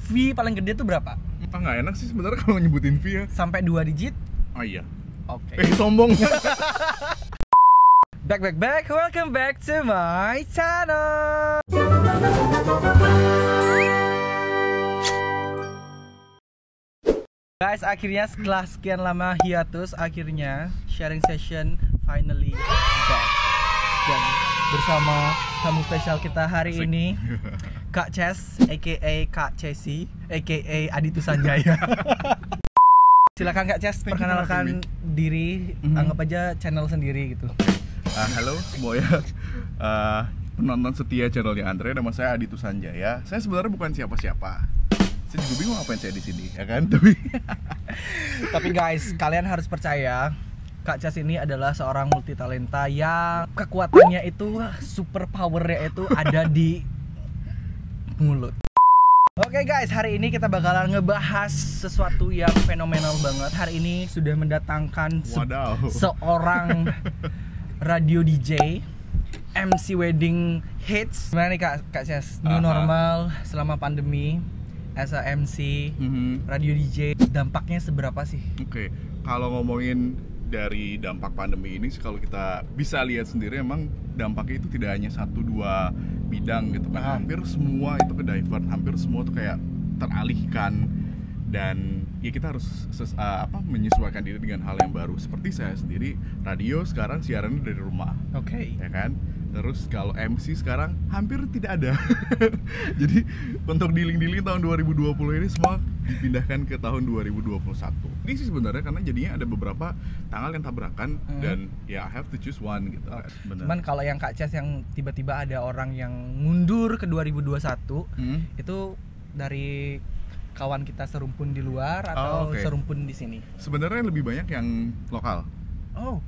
fee paling gede tuh berapa? Nggak enak sih sebenarnya kalau nyebutin fee ya. Sampai 2 digit? Oh iya. Oke. Sombong. Back, welcome back to my channel. Guys, akhirnya setelah sekian lama hiatus, akhirnya sharing session finally back. Dan bersama tamu spesial kita hari ini, Kak Ces, aka Kak Cesi, aka Aditya Sanjaya. Silakan Kak Ces, perkenalkan diri, anggap aja channel sendiri gitu. Halo semuanya, penonton setia channelnya Andre, nama saya Aditya Sanjaya. Saya sebenarnya bukan siapa-siapa. Saya juga bingung ngapain saya di sini, ya kan? Tapi guys, kalian harus percaya, Kak Ces ini adalah seorang multitalenta yang kekuatannya itu, super powernya itu ada di mulut. Oke guys, hari ini kita bakalan ngebahas sesuatu yang fenomenal banget. Hari ini sudah mendatangkan seorang radio DJ, MC wedding hits. Gimana nih Kak Ces? New normal selama pandemi as a MC, radio DJ, dampaknya seberapa sih? Oke, kalau ngomongin dari dampak pandemi ini, kalau kita bisa lihat sendiri, emang dampaknya itu tidak hanya 1-2 bidang gitu kan. Hampir semua itu ke divert, hampir semua tuh kayak teralihkan. Dan ya kita harus menyesuaikan diri dengan hal yang baru. Seperti saya sendiri, radio sekarang siarannya dari rumah. Oke. Ya kan? Terus kalau MC sekarang hampir tidak ada. Jadi untuk dealing-dealing tahun 2020 ini semua dipindahkan ke tahun 2021. Ini sih sebenarnya karena jadinya ada beberapa tanggal yang tabrakan dan ya I have to choose one gitu. Bener. Cuman kalau yang Kak Ces yang tiba-tiba ada orang yang mundur ke 2021, itu dari kawan kita serumpun di luar atau serumpun di sini? Sebenarnya lebih banyak yang lokal.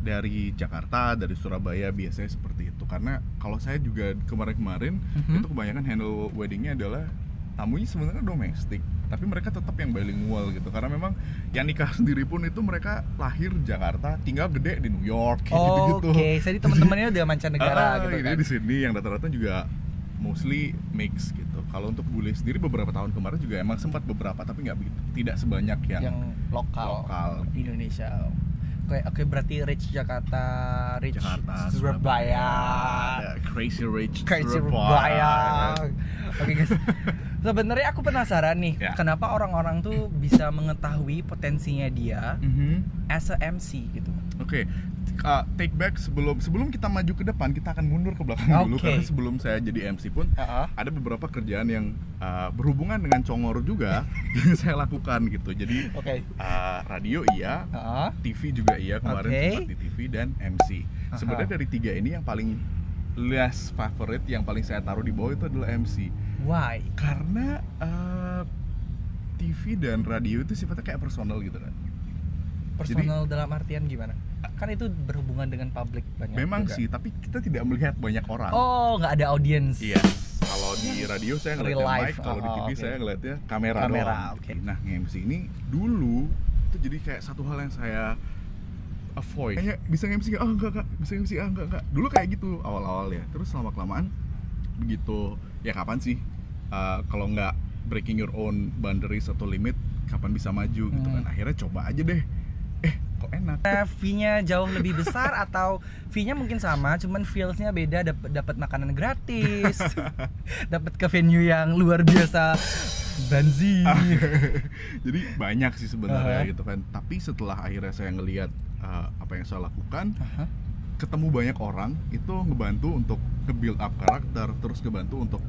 Dari Jakarta, dari Surabaya biasanya seperti itu. Karena kalau saya juga kemarin-kemarin itu kebanyakan handle weddingnya adalah tamunya sebenarnya domestik, tapi mereka tetap yang bilingual gitu. Karena memang yang nikah sendiri pun itu mereka lahir Jakarta, tinggal gede di New York gitu. Oke, jadi teman-temannya udah mancanegara gitu kan. Di sini yang rata-rata juga mostly mix gitu. Kalau untuk bule sendiri beberapa tahun kemarin juga emang sempat beberapa, tapi nggak begitu, tidak sebanyak yang lokal di Indonesia. Oke, berarti Rich Jakarta, Rich Surabaya, Crazy Rich Surabaya. Oke guys, sebenarnya aku penasaran nih, kenapa orang-orang tuh bisa mengetahui potensinya dia as a MC gitu. Oke, take back sebelum kita maju ke depan, kita akan mundur ke belakang dulu. Karena sebelum saya jadi MC pun ada beberapa kerjaan yang berhubungan dengan congor juga yang saya lakukan gitu. Jadi radio iya, TV juga iya, kemarin sempat di TV, dan MC. Sebenarnya dari 3 ini yang paling less favorite, yang paling saya taruh di bawah itu adalah MC. Why? Karena TV dan radio itu sifatnya kayak personal gitu kan. Personal dalam artian gimana? Kan itu berhubungan dengan publik banyak. Memang juga sih, tapi kita tidak melihat banyak orang. Nggak ada audiens. Iya. Kalau di radio saya ngeliatnya mic, kalau di TV saya ngeliatnya kamera doang. Nah, MC ini dulu itu jadi kayak satu hal yang saya avoid. Kayaknya bisa MC nggak? Enggak. Bisa MC enggak. Dulu kayak gitu awal-awal ya. Terus lama kelamaan begitu ya, kapan sih kalau nggak breaking your own boundaries atau limit, kapan bisa maju gitu kan. Akhirnya coba aja deh. Kok enak. Fee-nya jauh lebih besar atau fee-nya mungkin sama, cuman feels-nya beda, dapat makanan gratis, dapat ke venue yang luar biasa, benzin. Jadi banyak sih sebenarnya gitu kan. Tapi setelah akhirnya saya ngelihat apa yang saya lakukan, ketemu banyak orang, itu ngebantu untuk nge-build up karakter, terus ngebantu untuk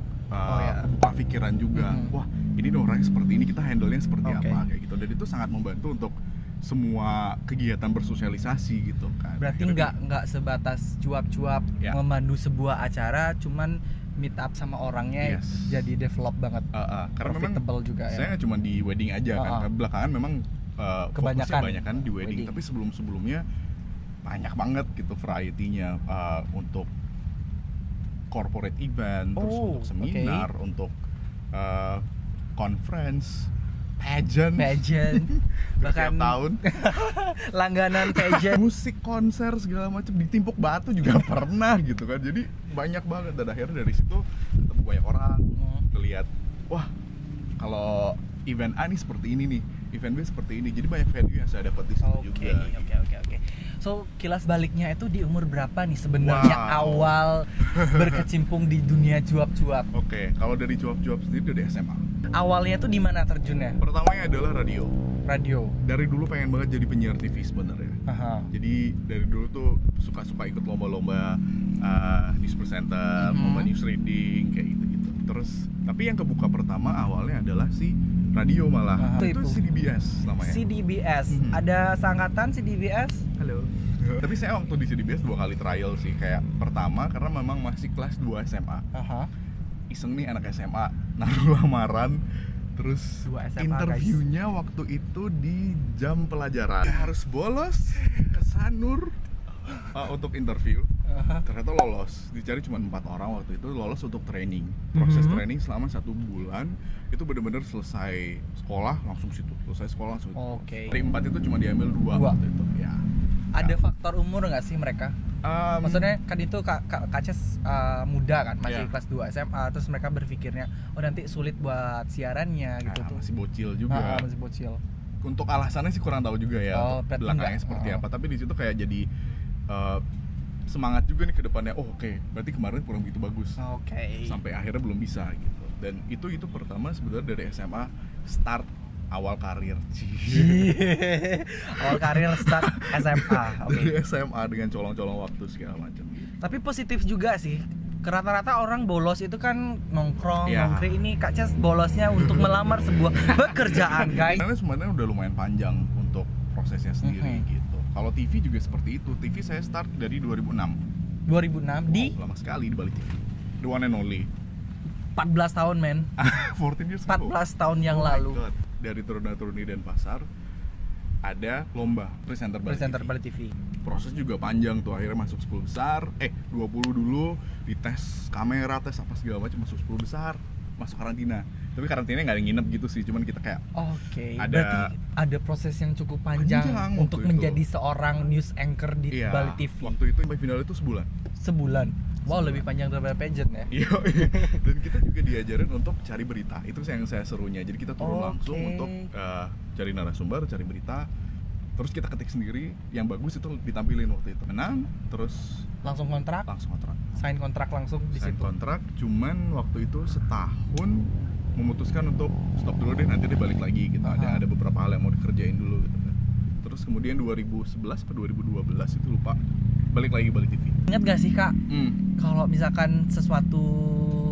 buka pikiran juga. Wah, ini orangnya seperti ini, kita handle-nya seperti apa kayak gitu. Dan itu sangat membantu untuk semua kegiatan bersosialisasi gitu kan. Berarti nggak sebatas cuap-cuap memandu sebuah acara, cuman meet up sama orangnya jadi develop banget. Karena memang juga saya nggak cuma di wedding aja kan. Belakangan memang kebanyakan di wedding. Tapi sebelumnya banyak banget gitu variety-nya, untuk corporate event, terus untuk seminar, untuk conference, pageant bahkan tahun langganan pageant, musik, konser segala macam, ditimpuk batu juga pernah gitu kan. Jadi banyak banget, dan akhirnya dari situ ketemu banyak orang, ngelihat wah kalau oh event A nih seperti ini nih, event B seperti ini, jadi banyak value yang saya dapat di situ juga. Oke. So kilas baliknya itu di umur berapa nih sebenarnya awal berkecimpung di dunia cuap-cuap? Oke, kalau dari cuap-cuap sendiri dari SMA. Awalnya tuh di mana terjunnya? Pertamanya adalah radio. Dari dulu pengen banget jadi penyiar TV sebenarnya. Jadi dari dulu tuh suka ikut lomba-lomba news presenter, lomba news reading kayak gitu. Terus tapi yang kebuka pertama awalnya adalah si radio malah. Itu CDBS namanya. CDBS. Ada sangkatan CDBS? Halo. Tapi saya waktu di CDBS 2 kali trial sih. Kayak pertama karena memang masih kelas 2 SMA. Iseng nih anak SMA naruh lamaran. Terus SMA, interviewnya guys. Waktu itu di jam pelajaran harus bolos ke Sanur untuk interview. Ternyata lolos, dicari cuma 4 orang waktu itu, lolos untuk training. Proses training selama 1 bulan itu benar-benar selesai sekolah langsung situ. Dari 4 itu cuma diambil 2 waktu itu. Ya. Ada faktor umur nggak sih mereka? Maksudnya kan itu Kak Ces muda kan, masih kelas 2 SMA, terus mereka berpikirnya oh nanti sulit buat siarannya gitu tuh. Masih bocil juga. Masih bocil. Untuk alasannya sih kurang tahu juga ya, belakangnya seperti apa. Tapi di situ kayak jadi semangat juga nih ke depannya. Oh oke, berarti kemarin kurang begitu bagus. Sampai akhirnya belum bisa gitu. Dan itu pertama sebenarnya dari SMA start awal karir. Awal karir start SMA. Dari SMA dengan colong-colong waktu segala macam. Tapi positif juga sih. Rata-rata orang bolos itu kan nongkrong. Ini Kak Ces bolosnya untuk melamar sebuah pekerjaan, guys. Karena sebenarnya udah lumayan panjang untuk prosesnya sendiri gitu. Kalau TV juga seperti itu. TV saya start dari 2006 di? Lama sekali di Bali TV. The one and only. 14 tahun men. 14 years 14 tahun yang lalu. Dari Turuna-Turuni dan Pasar ada lomba presenter Bali TV. Proses juga panjang tuh, akhirnya masuk 10 besar. 20 dulu, dites kamera, tes apa segala macam, masuk 10 besar, masuk karantina. Tapi karantinanya nggak ada nginep gitu sih, cuman kita kayak berarti ada proses yang cukup panjang untuk menjadi seorang news anchor di Bali TV. Waktu itu final itu sebulan. Wow, lebih panjang daripada pageant ya? Iya. Dan kita juga diajarin untuk cari berita. Itu yang saya serunya. Jadi kita turun langsung untuk cari narasumber, cari berita. Terus kita ketik sendiri, yang bagus itu ditampilin waktu itu. Menang, terus langsung kontrak. Sign kontrak langsung di situ. Kontrak, cuman waktu itu setahun memutuskan untuk stop dulu deh, nanti dia balik lagi gitu. Ada beberapa hal yang mau dikerjain dulu gitu. Terus kemudian 2011 atau 2012 itu lupa, balik lagi Bali TV. Ingat gak sih Kak, kalau misalkan sesuatu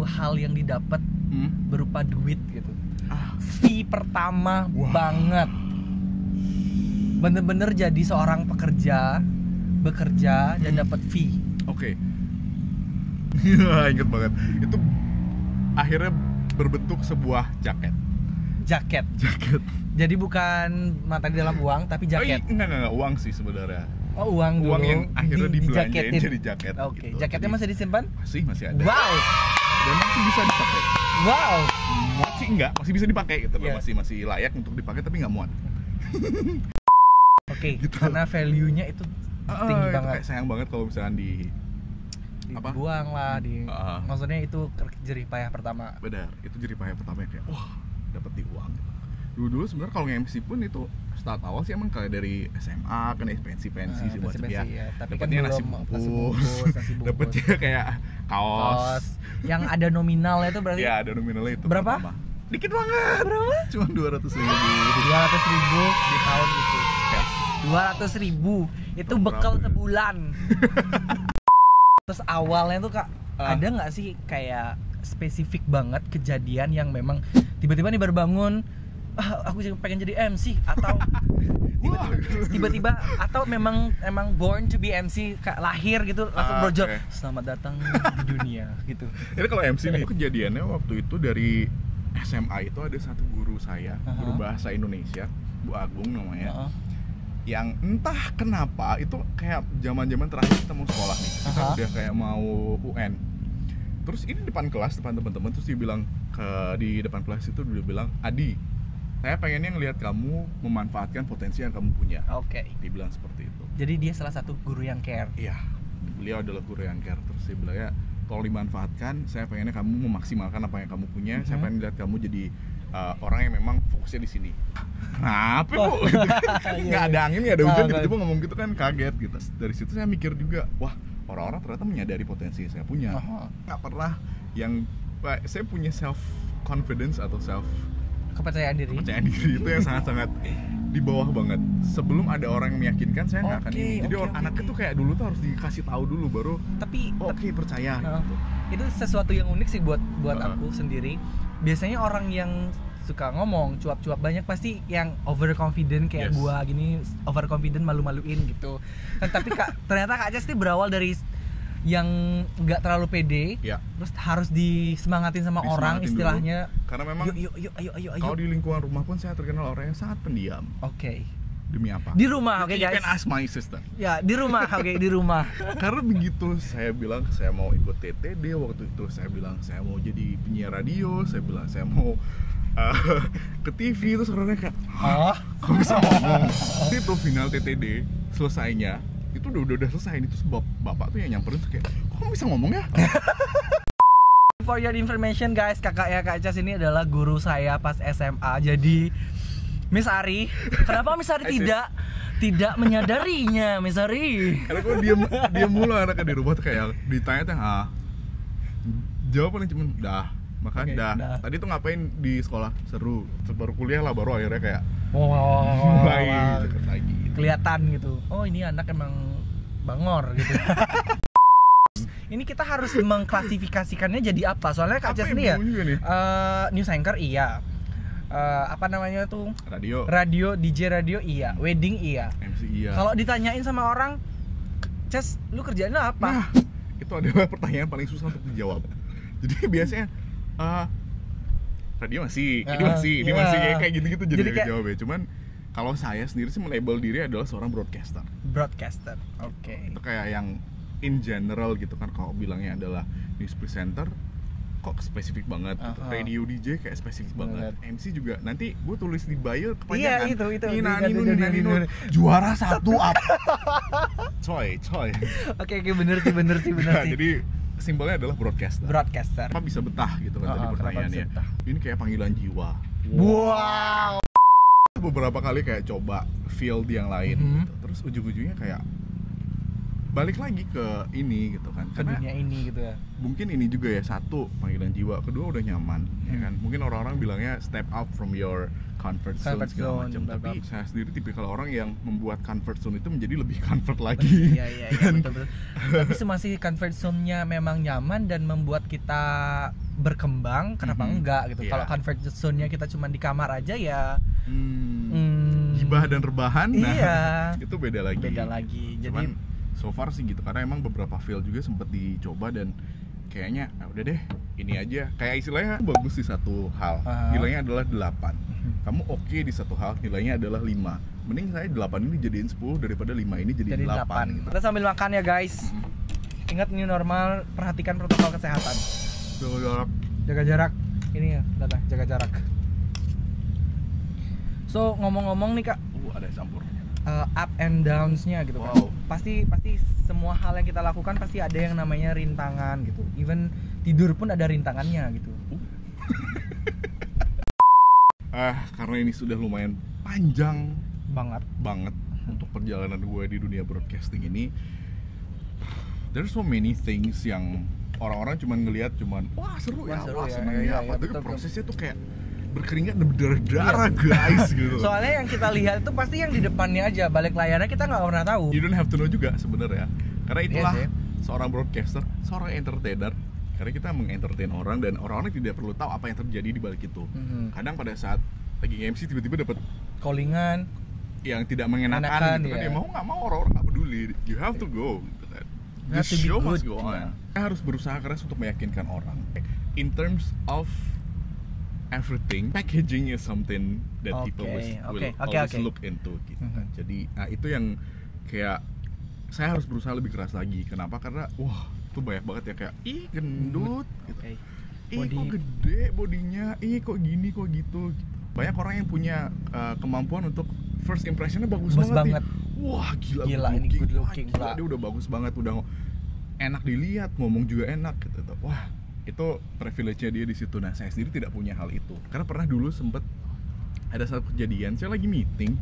hal yang didapat berupa duit gitu, fee pertama banget, bener-bener jadi seorang bekerja dan dapat fee. Ingat banget. Itu akhirnya berbentuk sebuah jaket. Jadi bukan mata di dalam uang, tapi jaket. Enggak uang sih sebenarnya. Uang dulu. Uang yang akhirnya dibelanjain jadi jaket. Gitu. Jaketnya masih disimpan? Masih ada. Wow. Dan masih bisa dipakai. Wow. Masih bisa dipakai gitu. Masih layak untuk dipakai tapi nggak muat. Gitu. Karena value-nya itu tinggi banget. Kayak sayang banget kalau misalkan dibuang lah, maksudnya itu jerih payah pertama. Benar, itu jerih payah pertama kayak dapat di uang. Dulu sebenarnya kalau nge-MC pun itu start awal sih emang kayak dari SMA kan pensi sih buat ya. Tapi dapetnya kan nasi bungkus. Dapetnya kayak kaos yang ada nominalnya itu berarti? Iya, ada nominalnya itu. Berapa? Dikit banget. Berapa? Cuma 200.000 di tahun itu. 200.000 itu bekal sebulan. Terus awalnya tuh Kak, ada nggak sih kayak spesifik banget kejadian yang memang tiba-tiba nih baru bangun, aku pengen jadi MC, atau tiba-tiba atau memang born to be MC, kayak lahir gitu langsung brojol selamat datang di dunia gitu. Jadi kalau MC nih kejadiannya waktu itu dari SMA itu ada satu guru saya, guru bahasa Indonesia, Bu Agung namanya. Yang entah kenapa itu kayak zaman-zaman terakhir kita mau sekolah nih, kita udah kayak mau UN. Terus ini depan kelas, depan teman-teman, terus dia bilang di depan kelas itu dia bilang, Adi, saya pengennya ngelihat kamu memanfaatkan potensi yang kamu punya. Dia bilang seperti itu. Jadi dia salah satu guru yang care. Iya, beliau adalah guru yang care. Terus dia bilang ya, tolong dimanfaatkan. Saya pengennya kamu memaksimalkan apa yang kamu punya. Saya pengen lihat kamu jadi orang yang memang fokusnya di sini. Kenapa bu? Gitu. Nggak ada angin, nggak ada hujan, tiba-tiba ngomong gitu kan, kaget gitu. Dari situ saya mikir juga, wah orang-orang ternyata menyadari potensi yang saya punya. Nggak pernah yang saya punya self confidence atau kepercayaan diri itu yang sangat-sangat di bawah banget. Sebelum ada orang yang meyakinkan, saya nggak akan ini. Jadi anaknya tuh kayak dulu tuh harus dikasih tahu dulu baru. Tapi percaya. Gitu. Itu sesuatu yang unik sih buat aku sendiri. Biasanya orang yang suka ngomong cuap-cuap banyak pasti yang overconfident kayak gua gini, overconfident malu-maluin gitu. Tapi ternyata Kak Cas berawal dari yang nggak terlalu pede, terus harus disemangatin sama orang istilahnya. Dulu. Karena memang ayo. Kalau di lingkungan rumah pun saya terkenal orang yang sangat pendiam. Demi apa? Di rumah, guys. You can ask my sister. Ya, di rumah, di rumah. Karena begitu saya bilang saya mau ikut TTD waktu itu, saya bilang saya mau jadi penyiar radio, saya bilang saya mau ke TV, terus orangnya kayak, kok bisa ngomong? Itu final TTD selesainya. Itu udah selesai, itu bapak tuh yang nyamperin kayak, kok bisa ngomong ya? For your information guys, kakaknya Kak Cas ini adalah guru saya pas SMA. Jadi Miss Ari, kenapa Miss Ari tidak menyadarinya, Miss Ari? Karena kok dia mulu anaknya di rumah tuh kayak ditanya tuh, jawabannya cuma makan dah. Tadi tuh ngapain di sekolah? Seru. Baru kuliah lah, baru akhirnya kayak mulai deket lagi. Kelihatan gitu. Oh ini anak emang bangor gitu. Ini kita harus mengklasifikasikannya jadi apa? Soalnya Kak Cas ini ya news anchor iya. Apa namanya tuh? Radio, DJ radio iya, wedding iya, MC iya. Kalau ditanyain sama orang, Cas, lu kerjaannya apa? Nah, itu adalah pertanyaan paling susah untuk dijawab. Jadi biasanya radio masih, ini masih kayak gitu-gitu jadi kayak jawab ya. Cuman kalau saya sendiri sih melabel diri adalah seorang broadcaster. Itu kayak yang in general gitu kan. Kalau bilangnya adalah news presenter, kok spesifik banget gitu. Radio DJ kayak spesifik banget. MC juga nanti gue tulis di bio kepanjangan. Iya itu. Nino juara 1 apa? Coy. Oke, bener sih. Jadi simbolnya adalah broadcaster. Apa bisa betah gitu kan tadi pertanyaannya. Ini kayak panggilan jiwa. Wow. Beberapa kali kayak coba field yang lain gitu. Terus ujung-ujungnya kayak balik lagi ke ini gitu kan, ke dunia ini gitu ya. Mungkin ini juga ya, satu panggilan jiwa, kedua udah nyaman ya kan. Mungkin orang-orang bilangnya step out from your comfort zone segala macam, tapi saya sendiri tipikal orang yang membuat comfort zone itu menjadi lebih comfort lagi. Iya betul. Tapi masih comfort zone-nya memang nyaman dan membuat kita berkembang, kenapa enggak gitu. Kalau comfort zone-nya kita cuma di kamar aja ya gibah dan rebahan, itu beda lagi. Jadi so far sih gitu, karena emang beberapa field juga sempet dicoba dan kayaknya udah deh ini aja, kayak istilahnya bagus di satu hal, nilainya adalah 8. Kamu oke di satu hal, nilainya adalah 5. Mending saya 8 ini jadiin 10 daripada 5 ini jadi 8 gitu. Kita sambil makan ya guys. Ingat new normal, perhatikan protokol kesehatan. Jaga jarak. Ini ya, jaga jarak. So ngomong-ngomong nih Kak, ada yang campur. Up and downs-nya gitu kan. Pasti semua hal yang kita lakukan pasti ada yang namanya rintangan gitu. Even tidur pun ada rintangannya gitu. Karena ini sudah lumayan panjang banget untuk perjalanan gue di dunia broadcasting ini. There's so many things yang orang-orang cuman ngelihat wah seru ya, seneng ya. Tapi prosesnya tuh kayak berkeringat dan berdarah guys gitu. Soalnya yang kita lihat itu pasti yang di depannya aja, balik layarnya kita nggak pernah tahu. You don't have to know juga sebenarnya, karena itulah seorang broadcaster, seorang entertainer. Karena kita mengentertain orang dan orang-orang tidak perlu tahu apa yang terjadi di balik itu. Kadang pada saat lagi MC tiba-tiba dapat callingan yang tidak mengenakan gitu kan, ya mau nggak mau orang nggak peduli. You have to go gitu kan. The show must go on. Kita harus berusaha keras untuk meyakinkan orang. In terms of everything, packaging is something that people will always look into gitu. Jadi itu yang kayak saya harus berusaha lebih keras lagi. Kenapa? Karena itu banyak banget ya kayak gendut gitu. Kok gede bodinya, kok gini kok gitu. Banyak orang yang punya kemampuan untuk first impressionnya bagus banget. Wah gila ini good looking. Dia udah bagus banget, udah enak dilihat, ngomong juga enak gitu. Wah Itu privilege-nya dia di situ. Nah, saya sendiri tidak punya hal itu. Karena pernah dulu sempet ada satu kejadian, saya lagi meeting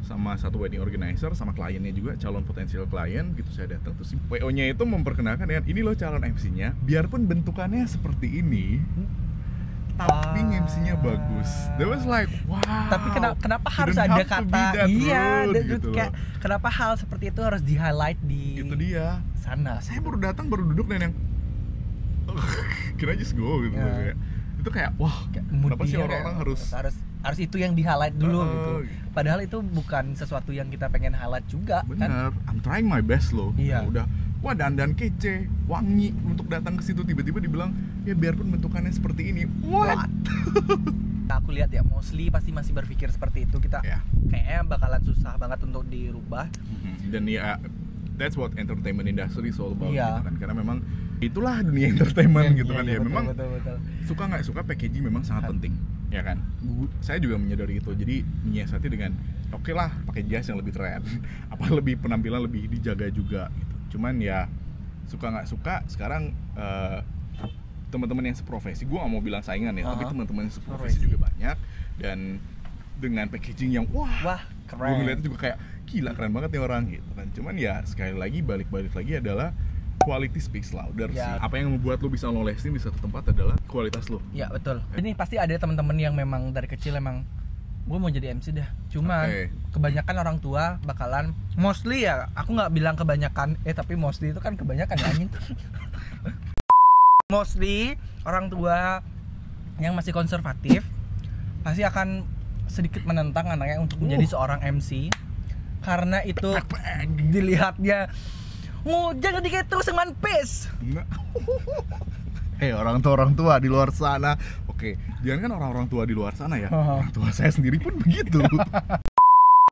sama satu wedding organizer, sama kliennya juga, calon potensial klien gitu. Saya datang, terus WO-nya itu memperkenalkan dengan, ini loh calon MC-nya, biarpun bentukannya seperti ini, tapi MC-nya bagus. That was like, wow. Tapi kenapa harus ada kata iya, gitu kayak kenapa hal seperti itu harus di highlight di itu dia sana. Saya baru datang, baru duduk dan yang kira just go gitu. Kayak, itu kayak wah, kenapa sih orang-orang harus itu yang di highlight dulu gitu. Padahal itu bukan sesuatu yang kita pengen highlight juga. Bener, kan? I'm trying my best loh. Iya. Udah, wah dandan kece, wangi untuk datang ke situ, tiba-tiba dibilang ya biarpun bentukannya seperti ini. What? Aku lihat ya, mostly pasti masih berpikir seperti itu. Kita kayaknya bakalan susah banget untuk dirubah. Dan ya, that's what entertainment industry is all about gitu kan. Karena memang itulah dunia entertainment gitu kan. Betul, memang betul. Suka nggak suka packaging memang sangat penting, ya kan. Saya juga menyadari itu, jadi menyiasati dengan oke lah pakai jas yang lebih keren, apa lebih penampilan lebih dijaga juga gitu. Cuman ya suka nggak suka sekarang teman-teman yang seprofesi, gue nggak mau bilang saingan ya, tapi teman-teman yang seprofesi juga banyak, dan dengan packaging yang wah keren. Gue ngeliatnya juga kayak gila keren banget nih orang gitu kan. Cuman ya sekali lagi balik lagi adalah quality speaks louder sih. Apa yang membuat lo bisa lolesin di satu tempat adalah kualitas lo. Ya betul. Ini pasti ada teman-teman yang memang dari kecil emang gue mau jadi MC dah. Cuman kebanyakan orang tua bakalan mostly ya. Aku nggak bilang kebanyakan, tapi mostly itu kan kebanyakan ya angin. Mostly orang tua yang masih konservatif pasti akan sedikit menentang anaknya untuk menjadi seorang MC karena itu dilihatnya jangan gitu sengan pes. Orang tua di luar sana. Oke, jangan kan orang-orang tua di luar sana ya. Orang tua saya sendiri pun begitu.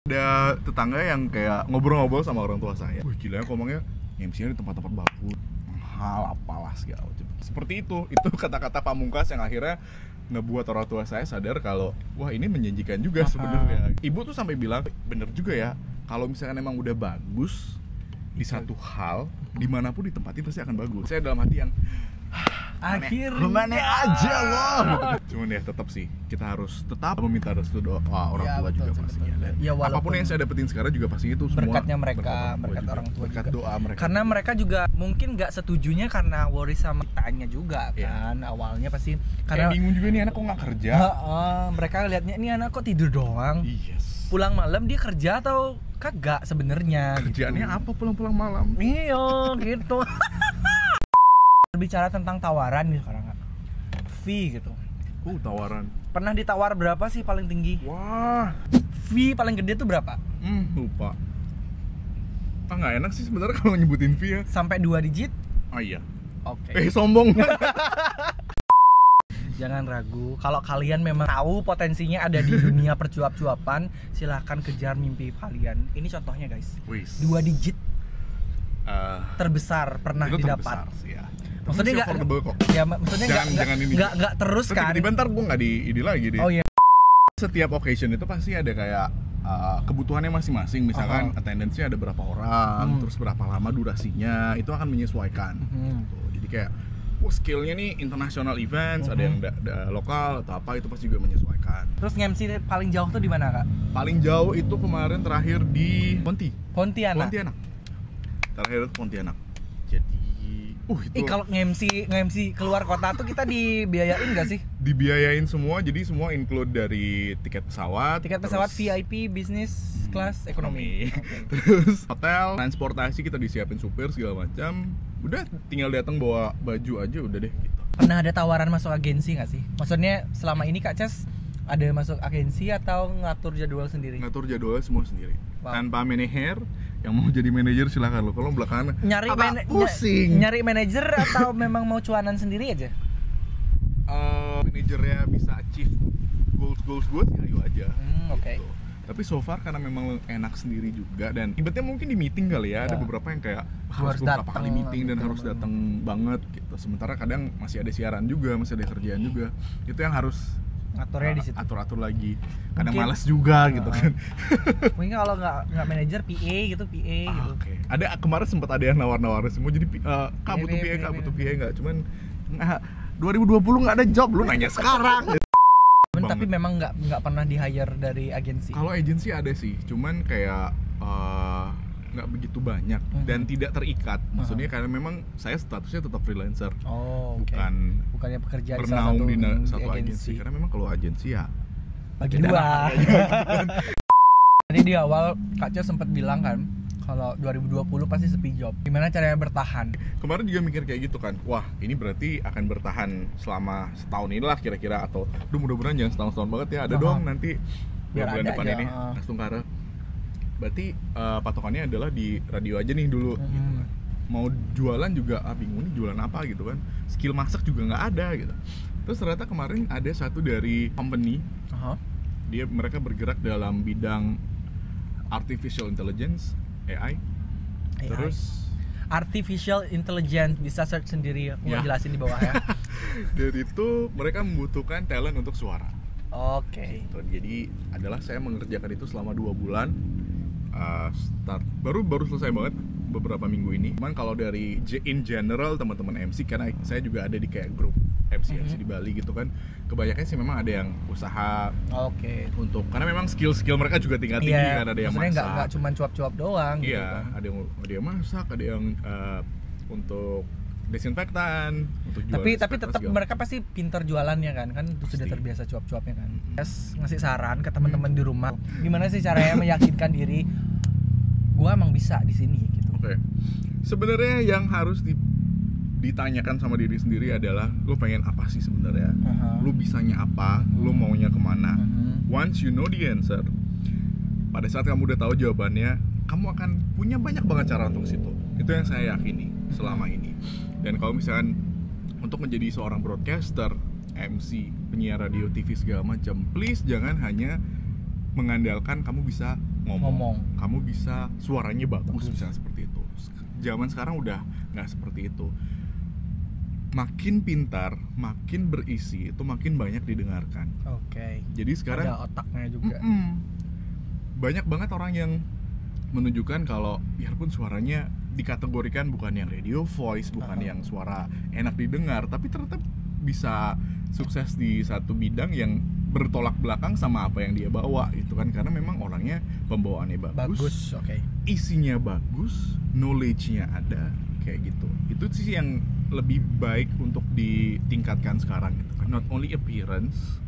Ada tetangga yang kayak ngobrol-ngobrol sama orang tua saya. Wih, gila ya ngomongnya MC-nya di tempat-tempat bagus. Mahal apalah segala macam. Seperti itu kata-kata pamungkas yang akhirnya ngebuat orang tua saya sadar kalau wah ini menjanjikan juga sebenarnya. Ibu tuh sampai bilang bener juga ya, kalau misalkan emang udah bagus di satu hal, dimanapun ditempatin pasti akan bagus. Saya dalam hati yang akhirnya aja loh. Cuman ya tetap sih kita harus tetap meminta restu doa orang tua juga pastinya. Dan apapun yang saya dapetin sekarang juga pasti itu semua berkatnya mereka, berkat orang tua berkat juga. Doa mereka. Karena mereka juga mungkin nggak setujunya karena worry sama kitanya juga kan. Awalnya pasti karena bingung juga nih anak kok nggak kerja. Mereka lihatnya ini anak kok tidur doang. Yes. Pulang malam dia kerja atau kagak sebenarnya? Kerjaannya gitu. Apa pulang-pulang malam? Iya gitu. Bicara tentang tawaran nih sekarang, fee gitu. Tawaran. Pernah ditawar berapa sih paling tinggi? Wah. Fee paling gede tuh berapa? Lupa. Nggak enak sih sebenarnya kalau nyebutin fee ya. Sampai 2 digit? Oh iya. Oke. Sombong. Jangan ragu, kalau kalian memang tahu potensinya ada di dunia percuap-cuapan, silahkan kejar mimpi kalian. Ini contohnya guys, 2 digit terbesar pernah itu didapat. Terbesar sih ya. Maksudnya nggak, ya maksudnya nggak terus kan? Bentar gue nggak di ini lagi deh. Oh iya. Setiap occasion itu pasti ada kayak kebutuhannya masing-masing. Misalkan attendance-nya ada berapa orang, terus berapa lama durasinya, itu akan menyesuaikan. Jadi kayak skill-nya nih international events, ada yang lokal atau apa, itu pasti juga menyesuaikan. Terus nge-MC paling jauh tuh di mana kak? Paling jauh itu kemarin terakhir di Pontianak. Terakhir itu Pontianak. Jadi itu kalau nge-MC keluar kota tuh kita dibiayain nggak sih? Dibiayain semua, jadi semua include dari tiket pesawat, VIP, bisnis, kelas, ekonomi. Terus hotel, transportasi kita disiapin supir segala macam. Udah tinggal datang bawa baju aja udah deh gitu. Pernah ada tawaran masuk agensi nggak sih? Maksudnya selama ini Kak Cas ada masuk agensi atau ngatur jadwal sendiri? Ngatur jadwal semua sendiri. Tanpa manajer. Yang mau jadi manajer silahkan lo. Kalau belakangan nyari manajer atau memang mau cuanan sendiri aja? Manajernya bisa achieve goals gue sih ayo aja. Oke. Gitu. Tapi so far karena memang enak sendiri juga, dan ibaratnya mungkin di meeting kali ya, ada beberapa yang kayak harus beberapa kali meeting dan harus datang banget gitu. Sementara kadang masih ada siaran juga, masih ada kerjaan juga. Itu yang harus ngaturnya di situ. Atur lagi. Kadang malas juga gitu kan. Mungkin kalau nggak manajer PA gitu. Oke. Ada kemarin sempat ada yang nawar-nawar semua, jadi kak butuh PA nggak, cuman Nggak, 2020 nggak ada job, lu nanya sekarang. Tapi memang nggak pernah di hire dari agensi. Kalau agensi ada sih, cuman kayak nggak begitu banyak dan tidak terikat. Maksudnya karena memang saya statusnya tetap freelancer. Bukannya pekerja bernaung di satu agensi. Karena memang kalau agensi ya bagi dua. Tadi di awal Kak Cas sempat bilang kan kalau 2020 pasti sepi job. Gimana caranya bertahan? Kemarin juga mikir kayak gitu kan. Wah, ini berarti akan bertahan selama setahun inilah kira-kira, atau mudah-mudahan jangan setahun banget ya. Ada dong nanti bulan depan ini langsung Tungkara. Berarti patokannya adalah di radio aja nih dulu. Gitu. Mau jualan juga bingung nih jualan apa gitu kan. Skill masak juga nggak ada gitu. Terus ternyata kemarin ada satu dari company. Mereka bergerak dalam bidang artificial intelligence, AI. Terus artificial intelligence, bisa search sendiri, aku jelasin di bawah ya. Dari itu mereka membutuhkan talent untuk suara. Oke. Gitu. Jadi adalah saya mengerjakan itu selama 2 bulan. Start baru selesai banget beberapa minggu ini. Cuman kalau dari in general teman-teman MC, karena saya juga ada di kayak grup MC di Bali gitu kan, kebanyakan sih memang ada yang usaha. Untuk karena memang skill mereka juga tinggi kan, ada yang masak. Maksudnya nggak cuma cuap-cuap doang. Iya, gitu kan. ada yang masak, ada yang untuk desinfektan, untuk jual. Tapi tetap mereka pasti pintar jualannya kan sudah terbiasa cuap-cuapnya kan. Ngasih saran ke teman-teman di rumah, gimana sih caranya meyakinkan diri gua emang bisa di sini gitu. Sebenarnya yang harus ditanyakan sama diri sendiri adalah lu pengen apa sih sebenarnya, lu bisanya apa, lu maunya kemana. Once you know the answer, pada saat kamu udah tahu jawabannya, kamu akan punya banyak banget cara untuk situ. Itu yang saya yakini selama ini. Dan kalau misalkan untuk menjadi seorang broadcaster, MC, penyiar radio, TV segala macam, please jangan hanya mengandalkan kamu bisa ngomong. Kamu bisa suaranya bagus, misalnya seperti itu. Zaman sekarang udah nggak seperti itu. Makin pintar, makin berisi, itu makin banyak didengarkan. Jadi sekarang ada otaknya juga. Banyak banget orang yang menunjukkan kalau biarpun suaranya dikategorikan bukan yang radio voice, bukan yang suara enak didengar, tapi ternyata bisa sukses di satu bidang yang bertolak belakang sama apa yang dia bawa itu kan, karena memang orangnya pembawaannya bagus. Isinya bagus, knowledge-nya ada, kayak gitu. Itu sih yang lebih baik untuk ditingkatkan sekarang gitu kan. Not only appearance,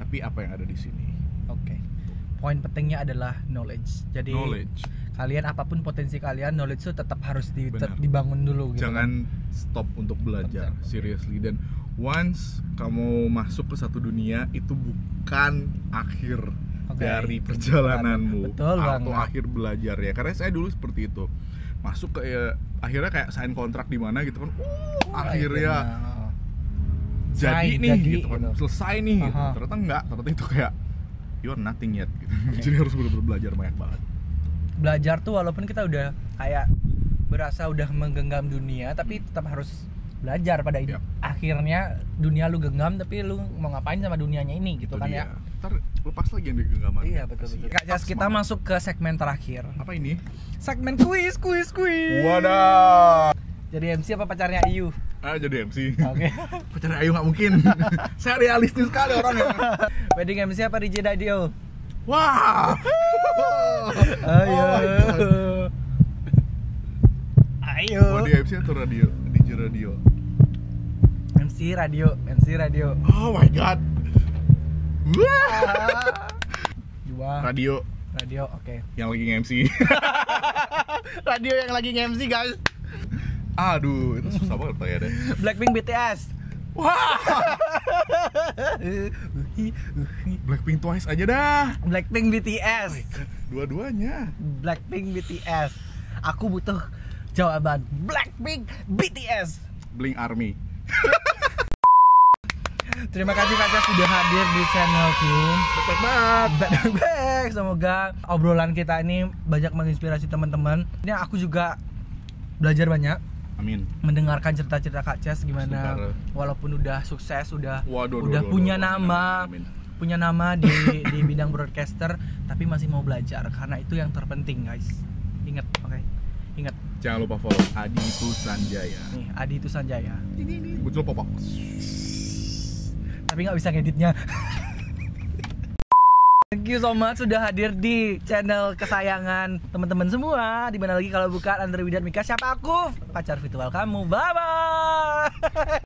tapi apa yang ada di sini. Poin pentingnya adalah knowledge. Jadi kalian apapun potensi kalian, knowledge itu tetap harus dibangun dulu gitu. Jangan stop untuk belajar, seriously. Dan once kamu masuk ke satu dunia, itu bukan akhir dari perjalananmu atau akhir belajar ya. Karena saya dulu seperti itu. Masuk ke akhirnya kayak sign kontrak di mana gitu kan. Akhirnya jadi nih gitu kan. Selesai nih gitu. Ternyata enggak, ternyata itu kayak you are nothing yet gitu. Jadi harus benar-benar belajar banyak banget. Belajar tuh walaupun kita udah kayak berasa udah menggenggam dunia, tapi tetap harus belajar pada akhirnya dunia lu genggam, tapi lu mau ngapain sama dunianya ini gitu itu kan dia. Ntar lepas lagi yang digenggaman. Iya betul. Kak Jas, kita masuk ke segmen terakhir. Apa ini? Segmen kuis. Wadah. Jadi MC apa pacarnya Ayu? Jadi MC. Pacarnya Ayu nggak mungkin. Saya realistis sekali orangnya. Wedding MC apa DJ Radio? Wah. Ayo. Di MC atau radio? DJ radio. MC radio. Oh my god. Radio, Yang lagi nge-MC. Radio yang lagi nge-MC, guys. Aduh, itu susah banget ya deh. Blackpink BTS. Wah. Blackpink Twice aja dah. Blackpink BTS. Dua-duanya. Blackpink BTS. Aku butuh jawaban. Blackpink BTS. Blink Army. Terima kasih Kak Jas sudah hadir di channelku. Back. Semoga obrolan kita ini banyak menginspirasi teman-teman. Ini aku juga belajar banyak. Amin. Mendengarkan cerita-cerita Kak Jas gimana walaupun udah sukses, udah punya nama, punya nama di bidang broadcaster, tapi masih mau belajar karena itu yang terpenting, guys. Ingat, Ingat. Jangan lupa follow Adi itu Sanjaya. Nih, Adi itu Sanjaya. Ini muncul pop-up. Tapi nggak bisa ngeditnya. Thank you so much sudah hadir di channel kesayangan teman-teman semua. Dimana lagi kalau bukan Andre Widan Mika, siapa aku? Pacar virtual kamu. Bye bye.